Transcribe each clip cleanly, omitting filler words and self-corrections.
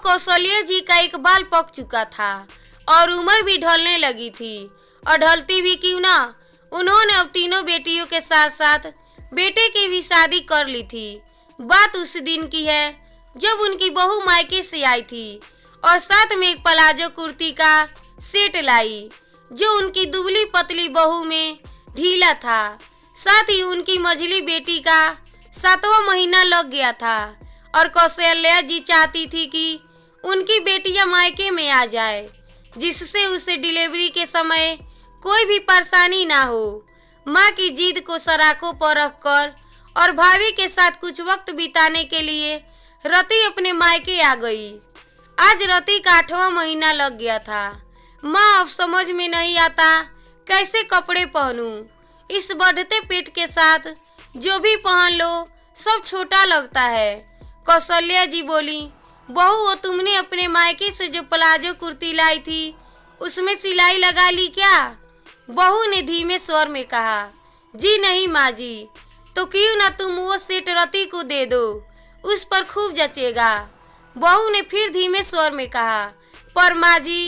कौशल्या जी का एक बाल पक चुका था और उम्र भी ढलने लगी थी, और ढलती भी क्यों ना, उन्होंने अब तीनों बेटियों के साथ साथ बेटे की भी शादी कर ली थी। बात उस दिन की है जब उनकी बहू मायके से आई थी और साथ में एक प्लाजो कुर्ती का सेट लाई जो उनकी दुबली पतली बहू में ढीला था। साथ ही उनकी मझली बेटी का 7वां महीना लग गया था और कौशल्या जी चाहती थी कि उनकी बेटियां मायके में आ जाए, जिससे उसे डिलीवरी के समय कोई भी परेशानी ना हो। माँ की जिद को सराखों पर रखकर और भाभी के साथ कुछ वक्त बिताने के लिए रति अपने मायके आ गई। आज रति का 8वां महीना लग गया था। माँ अब समझ में नहीं आता कैसे कपड़े पहनूं। इस बढ़ते पेट के साथ जो भी पहन लो सब छोटा लगता है। कौशल्या जी बोली, बहू वो तुमने अपने मायके से जो प्लाजो कुर्ती लाई थी उसमें सिलाई लगा ली क्या? बहू ने धीमे स्वर में कहा। जी नहीं माँ जी। तो क्यों ना तुम वो सेट रति को दे दो, उस पर खूब जचेगा। बहू ने फिर धीमे स्वर में कहा। पर माँ जी,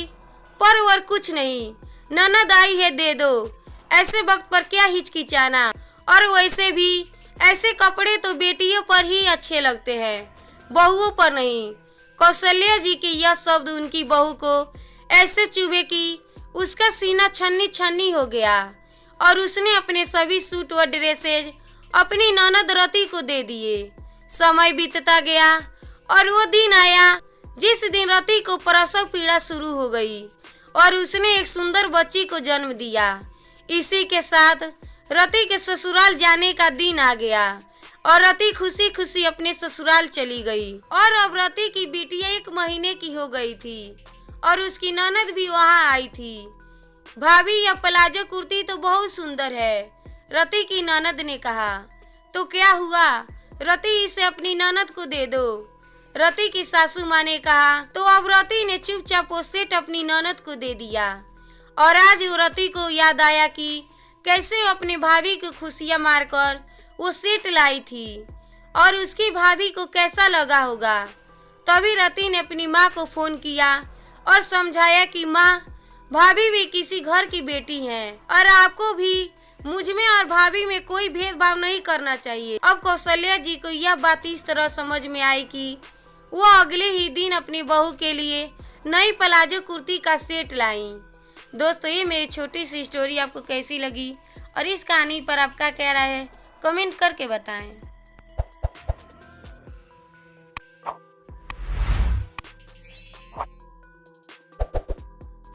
पर वर कुछ नहीं, ननद आई है दे दो, ऐसे वक्त पर क्या हिचकिचाना, और वैसे भी ऐसे कपड़े तो बेटियों पर ही अच्छे लगते हैं, बहुओं पर नहीं। कौशल्या जी के यह शब्द उनकी बहू को ऐसे चुभे कि उसका सीना छन्नी छन्नी हो गया और उसने अपने सभी सूट व ड्रेसेज अपनी ननद रति को दे दिए। समय बीतता गया और वो दिन आया जिस दिन रति को प्रसव पीड़ा शुरू हो गई और उसने एक सुंदर बच्ची को जन्म दिया। इसी के साथ रति के ससुराल जाने का दिन आ गया और रति खुशी खुशी अपने ससुराल चली गई। और अब रति की बिटिया 1 महीने की हो गई थी और उसकी ननद भी वहां आई थी। भाभी, यह प्लाजो कुर्ती तो बहुत सुंदर है, रति की ननद ने कहा। तो क्या हुआ, रति इसे अपनी ननद को दे दो, रति की सासू माँ ने कहा। तो अब रति ने चुपचाप वो सेट अपनी ननद को दे दिया। और आज वो रति को याद आया कि कैसे वो अपने भाभी को खुशियाँ मारकर वो सेट लाई थी और उसकी भाभी को कैसा लगा होगा। तभी रति ने अपनी माँ को फोन किया और समझाया कि माँ, भाभी भी किसी घर की बेटी हैं और आपको भी मुझ में और भाभी में कोई भेदभाव नहीं करना चाहिए। अब कौशल्या जी को यह बात इस तरह समझ में आई कि वो अगले ही दिन अपनी बहू के लिए नई प्लाजो कुर्ती का सेट लाई। दोस्तों, ये मेरी छोटी सी स्टोरी आपको कैसी लगी और इस कहानी पर आपका क्या राय है, कमेंट करके बताएं।